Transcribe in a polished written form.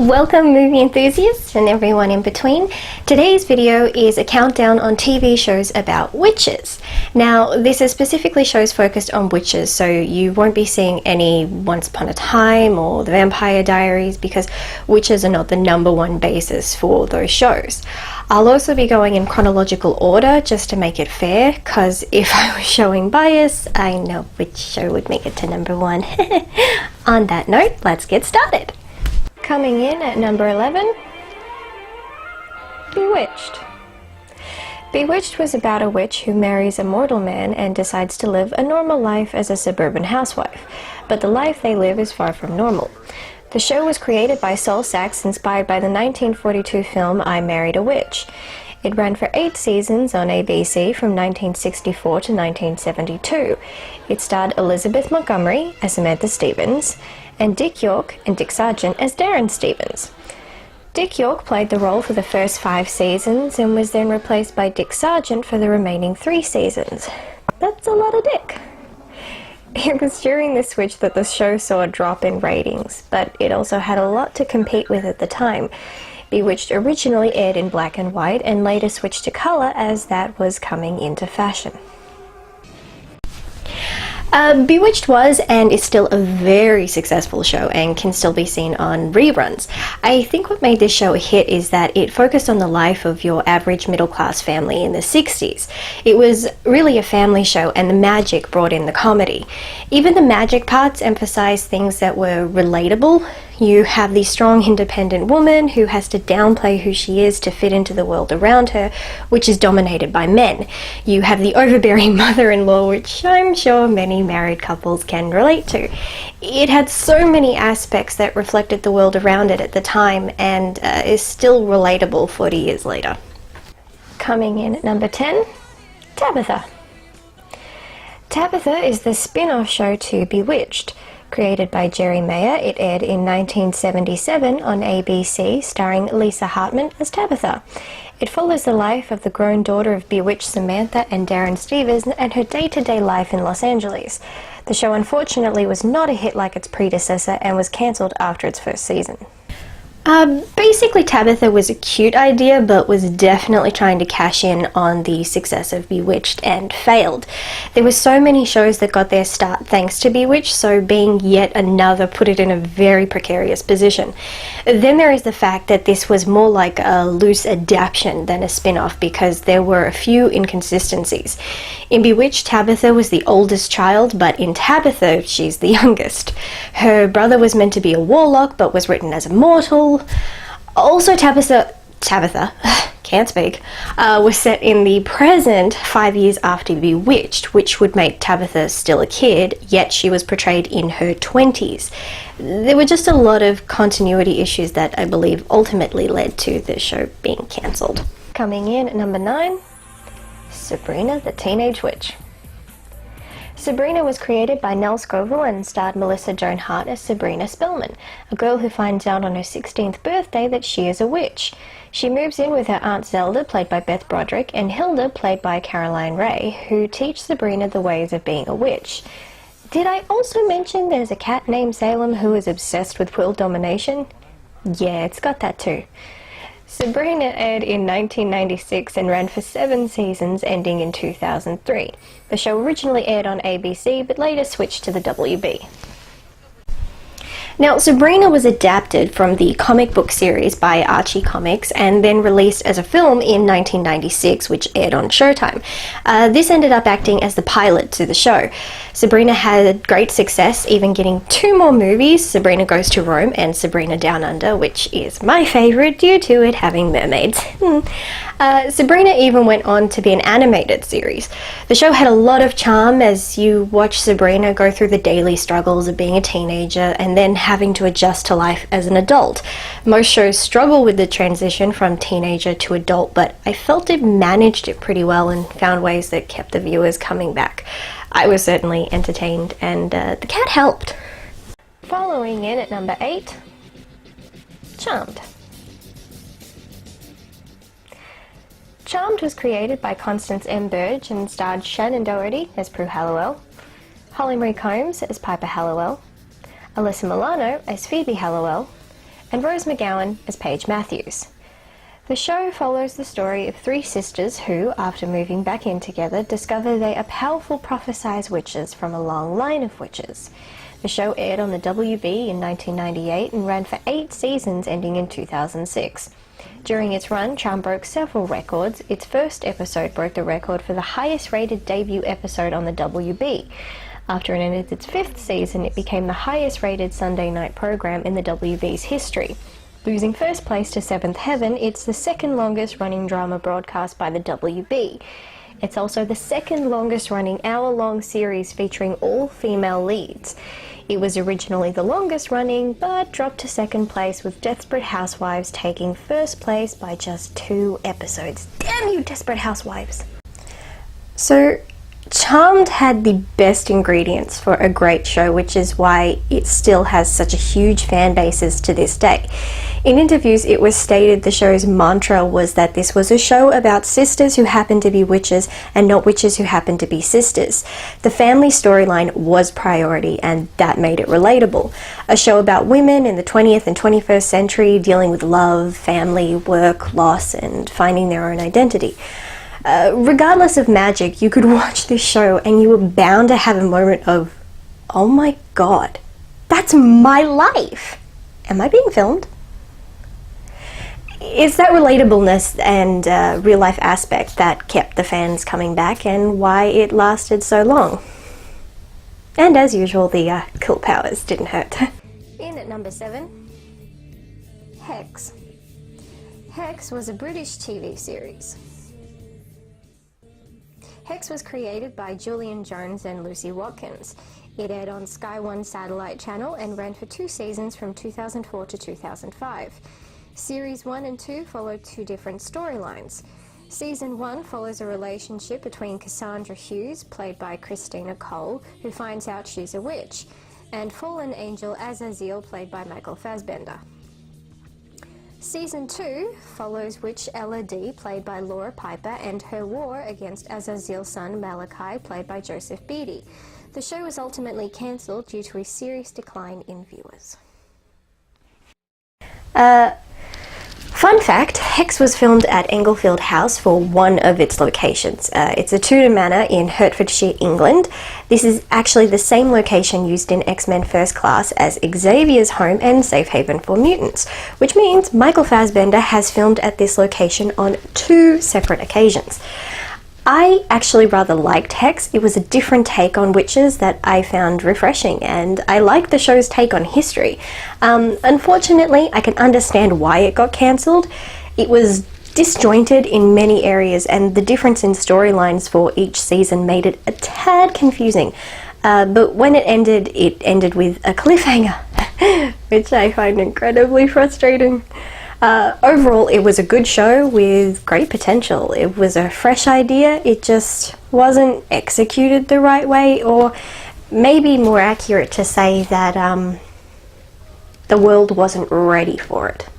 Welcome movie enthusiasts and everyone in between. Today's video is a countdown on TV shows about witches. Now this is specifically shows focused on witches, so you won't be seeing any Once Upon a Time or The Vampire Diaries because witches are not the #1 basis for those shows. I'll also be going in chronological order just to make it fair, because if I was showing bias, I know which show would make it to #1. On that note, let's get started. Coming in at number 11, Bewitched. Bewitched was about a witch who marries a mortal man and decides to live a normal life as a suburban housewife, but the life they live is far from normal. The show was created by Sol Sachs, inspired by the 1942 film I Married a Witch. It ran for 8 seasons on ABC from 1964 to 1972. It starred Elizabeth Montgomery as Samantha Stevens, and Dick York and Dick Sargent as Darren Stevens. Dick York played the role for the first 5 seasons and was then replaced by Dick Sargent for the remaining 3 seasons. That's a lot of Dick. It was during this switch that the show saw a drop in ratings, but it also had a lot to compete with at the time. Bewitched originally aired in black and white and later switched to colour as that was coming into fashion. Bewitched was and is still a very successful show and can still be seen on reruns. I think what made this show a hit is that it focused on the life of your average middle-class family in the 60s. It was really a family show, and the magic brought in the comedy. Even the magic parts emphasized things that were relatable. You have the strong, independent woman who has to downplay who she is to fit into the world around her, which is dominated by men. You have the overbearing mother-in-law, which I'm sure many married couples can relate to. It had so many aspects that reflected the world around it at the time and is still relatable 40 years later. Coming in at number 10, Tabitha. Tabitha is the spin-off show to Bewitched. Created by Jerry Mayer, it aired in 1977 on ABC, starring Lisa Hartman as Tabitha. It follows the life of the grown daughter of Bewitched Samantha and Darren Stevens and her day-to-day life in Los Angeles. The show unfortunately was not a hit like its predecessor and was cancelled after its first season. Basically Tabitha was a cute idea, but was definitely trying to cash in on the success of Bewitched and failed. There were so many shows that got their start thanks to Bewitched, so being yet another put it in a very precarious position. Then there is the fact that this was more like a loose adaptation than a spin-off because there were a few inconsistencies. In Bewitched, Tabitha was the oldest child, but in Tabitha, she's the youngest. Her brother was meant to be a warlock, but was written as a mortal. Also, Tabitha, can't speak, was set in the present 5 years after Bewitched, which would make Tabitha still a kid, yet she was portrayed in her 20s. There were just a lot of continuity issues that I believe ultimately led to the show being cancelled. Coming in at number 9, Sabrina the Teenage Witch. Sabrina was created by Nell Scoville and starred Melissa Joan Hart as Sabrina Spellman, a girl who finds out on her 16th birthday that she is a witch. She moves in with her Aunt Zelda, played by Beth Broderick, and Hilda, played by Caroline Ray, who teach Sabrina the ways of being a witch. Did I also mention there's a cat named Salem who is obsessed with world domination? Yeah, it's got that too. Sabrina aired in 1996 and ran for 7 seasons, ending in 2003. The show originally aired on ABC, but later switched to the WB. Now, Sabrina was adapted from the comic book series by Archie Comics and then released as a film in 1996, which aired on Showtime. This ended up acting as the pilot to the show. Sabrina had great success, even getting 2 more movies, Sabrina Goes to Rome and Sabrina Down Under, which is my favourite due to it having mermaids. Sabrina even went on to be an animated series. The show had a lot of charm as you watch Sabrina go through the daily struggles of being a teenager and then having to adjust to life as an adult. Most shows struggle with the transition from teenager to adult, but I felt it managed it pretty well and found ways that kept the viewers coming back. I was certainly entertained, and the cat helped. Following in at number 8, Charmed. Charmed was created by Constance M. Burge and starred Shannon Doherty as Prue Halliwell, Holly Marie Combs as Piper Halliwell, Alyssa Milano as Phoebe Halliwell, and Rose McGowan as Paige Matthews. The show follows the story of three sisters who, after moving back in together, discover they are powerful prophesized witches from a long line of witches. The show aired on the WB in 1998 and ran for 8 seasons, ending in 2006. During its run, Charm broke several records. Its first episode broke the record for the highest-rated debut episode on the WB. After it ended its 5th season, it became the highest-rated Sunday night program in the WB's history. Losing first place to Seventh Heaven, it's the second longest running drama broadcast by the WB. It's also the second longest running hour-long series featuring all female leads. It was originally the longest running, but dropped to second place, with Desperate Housewives taking first place by just 2 episodes. Damn you, Desperate Housewives! So, Charmed had the best ingredients for a great show, which is why it still has such a huge fan bases to this day. In interviews, it was stated the show's mantra was that this was a show about sisters who happened to be witches and not witches who happened to be sisters. The family storyline was priority, and that made it relatable. A show about women in the 20th and 21st century dealing with love, family, work, loss, and finding their own identity. Regardless of magic, you could watch this show and you were bound to have a moment of, oh my god, that's my life! Am I being filmed? It's that relatableness and real-life aspect that kept the fans coming back and why it lasted so long. And as usual, the cult powers didn't hurt. In at number 7, Hex. Hex was a British TV series. Hex was created by Julian Jones and Lucy Watkins. It aired on Sky One satellite channel and ran for 2 seasons from 2004 to 2005. Series 1 and 2 followed 2 different storylines. Season 1 follows a relationship between Cassandra Hughes, played by Christina Cole, who finds out she's a witch, and fallen angel Azazel, played by Michael Fassbender. Season 2 follows witch Ella D, played by Laura Piper, and her war against Azazel's son Malachi, played by Joseph Beatty. The show was ultimately cancelled due to a serious decline in viewers. Fun fact, Hex was filmed at Englefield House for one of its locations. It's a Tudor manor in Hertfordshire, England. This is actually the same location used in X-Men First Class as Xavier's home and safe haven for mutants, which means Michael Fassbender has filmed at this location on 2 separate occasions. I actually rather liked Hex. It was a different take on witches that I found refreshing, and I liked the show's take on history. Unfortunately, I can understand why it got cancelled. It was disjointed in many areas, and the difference in storylines for each season made it a tad confusing. But when it ended with a cliffhanger, which I find incredibly frustrating. Overall, it was a good show with great potential. It was a fresh idea, it just wasn't executed the right way, or maybe more accurate to say that the world wasn't ready for it.